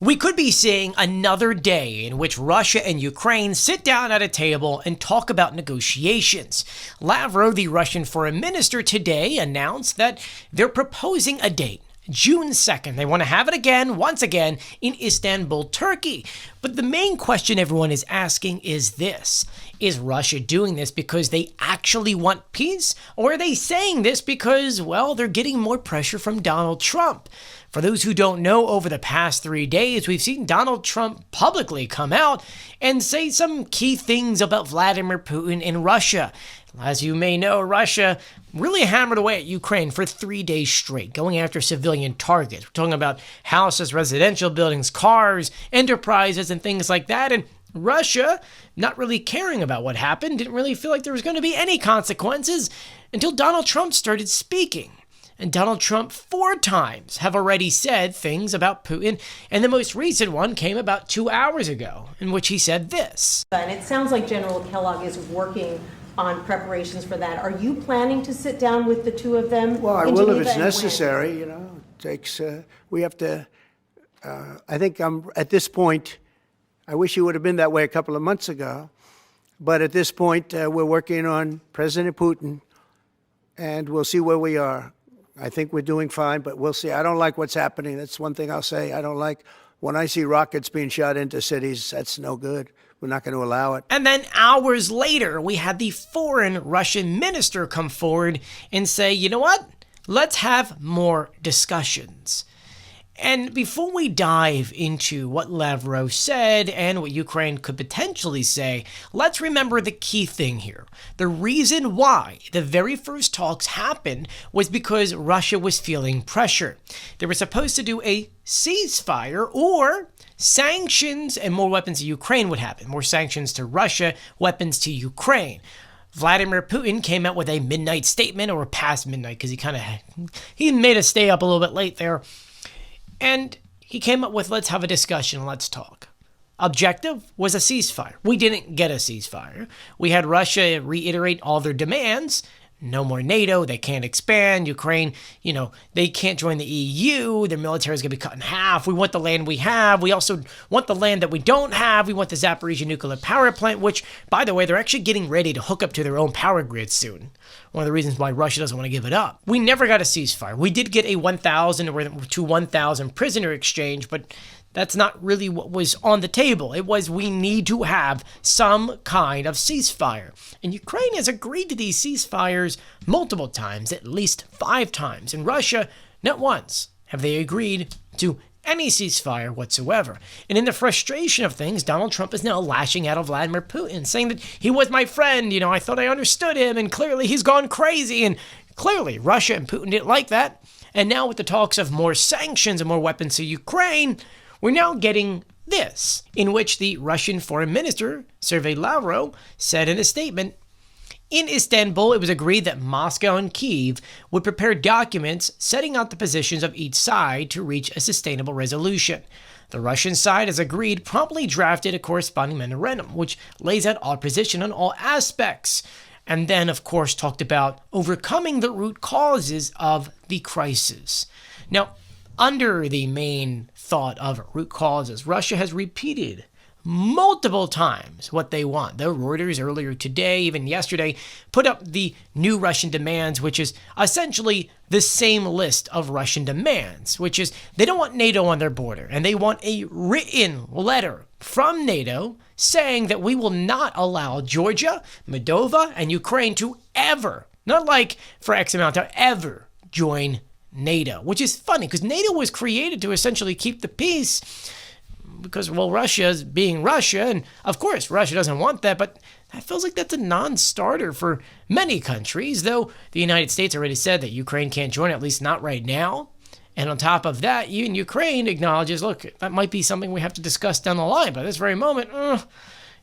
We could be seeing another day in which Russia and Ukraine sit down at a table and talk about negotiations. Lavrov, the Russian foreign minister, today announced that they're proposing a date. June 2nd. They want to have it again, once again, in Istanbul, Turkey. But the main question everyone is asking is this. Is Russia doing this because they actually want peace? Or are they saying this because, well, they're getting more pressure from Donald Trump? For those who don't know, over the past 3 days, we've seen Donald Trump publicly come out and say some key things about Vladimir Putin and Russia. As you may know, Russia really hammered away at Ukraine for 3 days straight, going after civilian targets. We're talking about houses, residential buildings, cars, enterprises, and things like that. And Russia, not really caring about what happened, didn't really feel like there was going to be any consequences until Donald Trump started speaking. And Donald Trump 4 times have already said things about Putin, and the most recent one came about 2 hours ago, in which he said this. And it sounds like General Kellogg is working on preparations for that. Are you planning to sit down with the two of them? Well, I will if it's necessary. You know, it takes. We have to. I think I'm at this point. I wish it would have been that way a couple of months ago, but at this point, we're working on President Putin, and we'll see where we are. I think we're doing fine, but we'll see. I don't like what's happening. That's one thing I'll say. I don't like when I see rockets being shot into cities. That's no good. We're not going to allow it. And then hours later, we had the foreign Russian minister come forward and say, you know what? Let's have more discussions. And before we dive into what Lavrov said and what Ukraine could potentially say, let's remember the key thing here. The reason why the very first talks happened was because Russia was feeling pressure. They were supposed to do a ceasefire or sanctions and more weapons to Ukraine would happen. More sanctions to Russia, weapons to Ukraine. Vladimir Putin came out with a midnight statement, or past midnight, because he made us stay up a little bit late there. And he came up with, let's have a discussion, let's talk. Objective was a ceasefire. We didn't get a ceasefire. We had Russia reiterate all their demands. No more NATO, they can't expand. Ukraine, they can't join the EU. Their military is going to be cut in half. We want the land we have. We also want the land that we don't have. We want the Zaporizhzhia nuclear power plant, which, by the way, they're actually getting ready to hook up to their own power grid soon. One of the reasons why Russia doesn't want to give it up. We never got a ceasefire. We did get a 1,000 to 1,000 prisoner exchange, but that's not really what was on the table. It was, we need to have some kind of ceasefire. And Ukraine has agreed to these ceasefires multiple times, at least 5 times. And Russia, not once have they agreed to any ceasefire whatsoever. And in the frustration of things, Donald Trump is now lashing out of Vladimir Putin, saying that he was my friend, I thought I understood him, and clearly he's gone crazy. And clearly Russia and Putin didn't like that. And now with the talks of more sanctions and more weapons to Ukraine, we're now getting this, in which the Russian Foreign Minister Sergey Lavrov said in a statement, in Istanbul, it was agreed that Moscow and Kyiv would prepare documents setting out the positions of each side to reach a sustainable resolution. The Russian side has agreed, promptly drafted a corresponding memorandum, which lays out our position on all aspects. And then, of course, talked about overcoming the root causes of the crisis. Now, under the main thought of root causes, Russia has repeated multiple times what they want. The Reuters earlier today, even yesterday, put up the new Russian demands, which is essentially the same list of Russian demands, which is they don't want NATO on their border, and they want a written letter from NATO saying that we will not allow Georgia, Moldova, and Ukraine to ever, not like for X amount of time, ever join NATO, which is funny because NATO was created to essentially keep the peace because, well, Russia's being Russia, and of course Russia doesn't want that, but that feels like that's a non-starter for many countries, though the United States already said that Ukraine can't join, at least not right now. And on top of that, even Ukraine acknowledges, look, that might be something we have to discuss down the line, but at this very moment,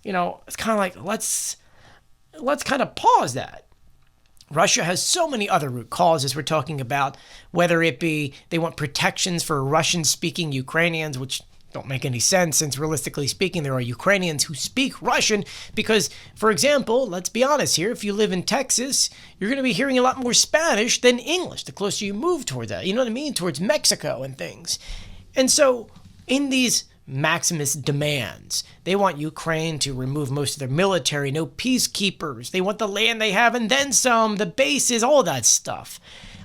it's kind of like, let's kind of pause that. Russia has so many other root causes we're talking about, whether it be they want protections for Russian-speaking Ukrainians, which don't make any sense since realistically speaking, there are Ukrainians who speak Russian because, for example, let's be honest here, if you live in Texas, you're going to be hearing a lot more Spanish than English the closer you move toward that. You know what I mean? Towards Mexico and things. And so in these Maximus demands. They want Ukraine to remove most of their military, no peacekeepers. They want the land they have and then some, the bases, all that stuff.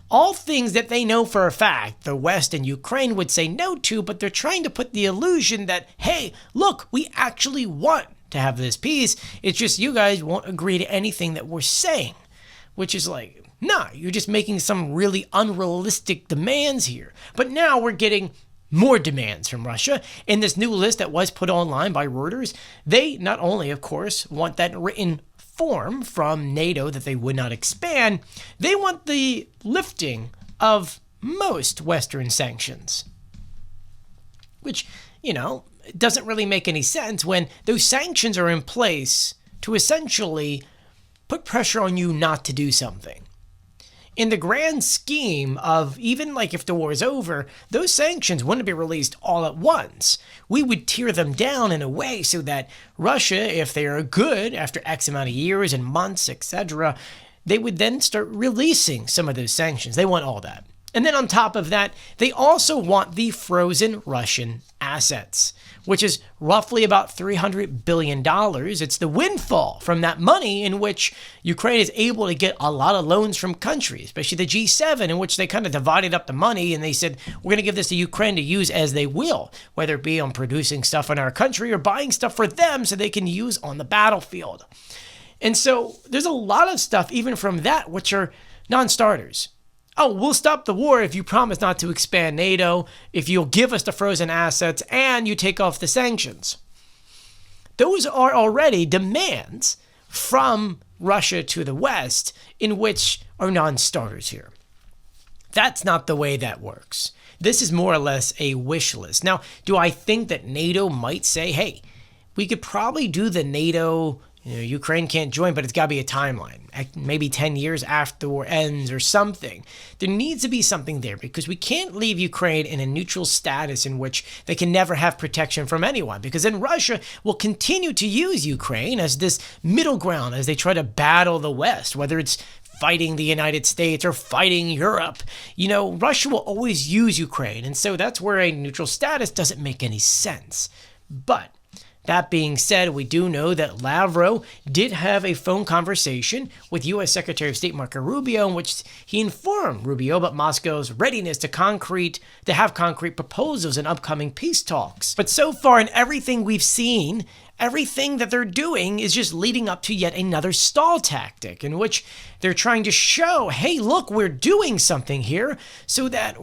All things that they know for a fact the West and Ukraine would say no to, but they're trying to put the illusion that, hey, look, we actually want to have this peace. It's just you guys won't agree to anything that we're saying, which is like, nah, you're just making some really unrealistic demands here. But now we're getting more demands from Russia. In this new list that was put online by Reuters, they not only, of course, want that written form from NATO that they would not expand, they want the lifting of most Western sanctions. Which, doesn't really make any sense when those sanctions are in place to essentially put pressure on you not to do something. In the grand scheme of even like if the war is over, those sanctions wouldn't be released all at once. We would tear them down in a way so that Russia, if they are good after X amount of years and months, etc., they would then start releasing some of those sanctions. They want all that. And then on top of that, they also want the frozen Russian assets, which is roughly about $300 billion. It's the windfall from that money in which Ukraine is able to get a lot of loans from countries, especially the G7, in which they kind of divided up the money and they said, we're going to give this to Ukraine to use as they will, whether it be on producing stuff in our country or buying stuff for them so they can use on the battlefield. And so there's a lot of stuff, even from that, which are non-starters. Oh, we'll stop the war if you promise not to expand NATO, if you'll give us the frozen assets, and you take off the sanctions. Those are already demands from Russia to the West, in which are non-starters here. That's not the way that works. This is more or less a wish list. Now, do I think that NATO might say, hey, we could probably do the NATO, Ukraine can't join, but it's got to be a timeline, maybe 10 years after the war ends or something. There needs to be something there because we can't leave Ukraine in a neutral status in which they can never have protection from anyone, because then Russia will continue to use Ukraine as this middle ground as they try to battle the West, whether it's fighting the United States or fighting Europe. Russia will always use Ukraine, and so that's where a neutral status doesn't make any sense. But that being said, we do know that Lavrov did have a phone conversation with U.S. Secretary of State Marco Rubio in which he informed Rubio about Moscow's readiness to have concrete proposals in upcoming peace talks. But so far in everything we've seen, everything that they're doing is just leading up to yet another stall tactic in which they're trying to show, hey, look, we're doing something here so that,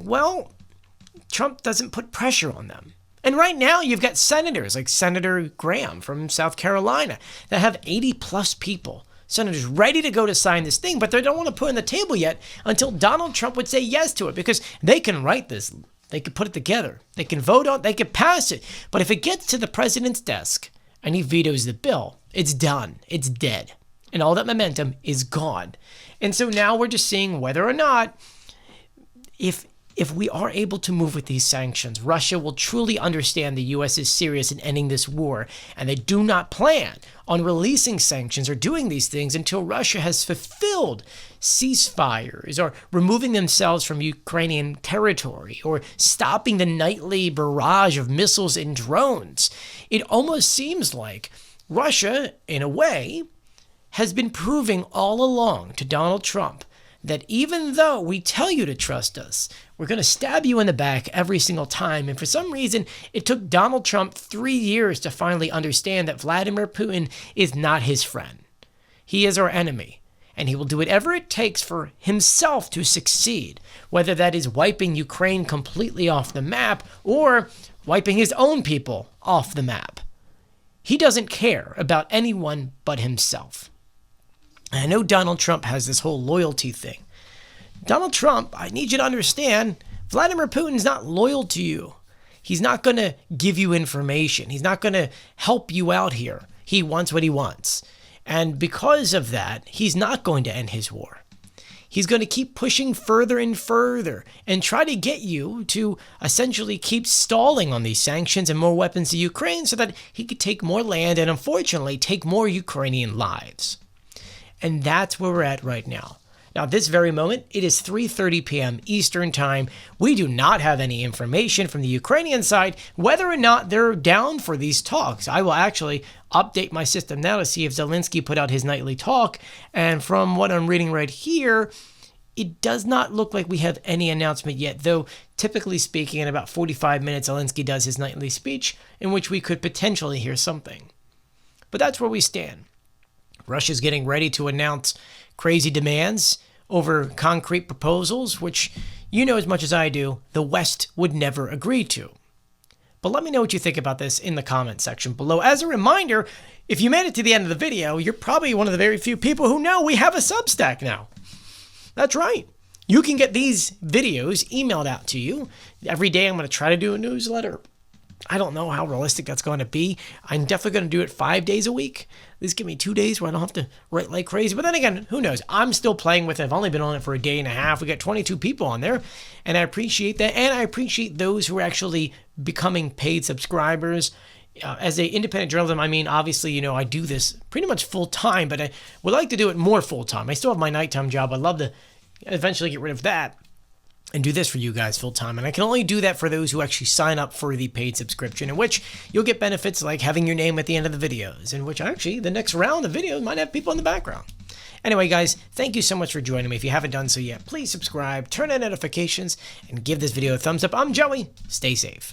Trump doesn't put pressure on them. And right now, you've got senators like Senator Graham from South Carolina that have 80 plus people, senators ready to go to sign this thing, but they don't want to put it on the table yet until Donald Trump would say yes to it, because they can write this, they could put it together, they can vote on it, they could pass it. But if it gets to the president's desk and he vetoes the bill, it's done, it's dead, and all that momentum is gone. And so now we're just seeing whether or not, if we are able to move with these sanctions, Russia will truly understand the U.S. is serious in ending this war, and they do not plan on releasing sanctions or doing these things until Russia has fulfilled ceasefires or removing themselves from Ukrainian territory or stopping the nightly barrage of missiles and drones. It almost seems like Russia, in a way, has been proving all along to Donald Trump that even though we tell you to trust us, we're going to stab you in the back every single time. And for some reason, it took Donald Trump 3 years to finally understand that Vladimir Putin is not his friend. He is our enemy, and he will do whatever it takes for himself to succeed, whether that is wiping Ukraine completely off the map or wiping his own people off the map. He doesn't care about anyone but himself. And I know Donald Trump has this whole loyalty thing. Donald Trump, I need you to understand, Vladimir Putin's not loyal to you. He's not going to give you information. He's not going to help you out here. He wants what he wants. And because of that, he's not going to end his war. He's going to keep pushing further and further and try to get you to essentially keep stalling on these sanctions and more weapons to Ukraine so that he could take more land and, unfortunately, take more Ukrainian lives. And that's where we're at right now. Now, at this very moment, it is 3:30 p.m. Eastern Time. We do not have any information from the Ukrainian side whether or not they're down for these talks. I will actually update my system now to see if Zelensky put out his nightly talk. And from what I'm reading right here, it does not look like we have any announcement yet, though typically speaking, in about 45 minutes, Zelensky does his nightly speech in which we could potentially hear something. But that's where we stand. Russia's getting ready to announce crazy demands over concrete proposals, which you know as much as I do, the West would never agree to. But let me know what you think about this in the comment section below. As a reminder, if you made it to the end of the video, you're probably one of the very few people who know we have a Substack now. That's right. You can get these videos emailed out to you. Every day I'm going to try to do a newsletter. I don't know how realistic that's going to be. I'm definitely going to do it 5 days a week. At least give me 2 days where I don't have to write like crazy. But then again, who knows? I'm still playing with it. I've only been on it for a day and a half. We got 22 people on there, and I appreciate that. And I appreciate those who are actually becoming paid subscribers. As an independent journalist, I mean, obviously, you know, I do this pretty much full time, but I would like to do it more full time. I still have my nighttime job. I'd love to eventually get rid of that and do this for you guys full time. And I can only do that for those who actually sign up for the paid subscription, in which you'll get benefits like having your name at the end of the videos, in which actually the next round of videos might have people in the background. Anyway, guys, thank you so much for joining me. If you haven't done so yet, please subscribe, turn on notifications, and give this video a thumbs up. I'm Joey. Stay safe.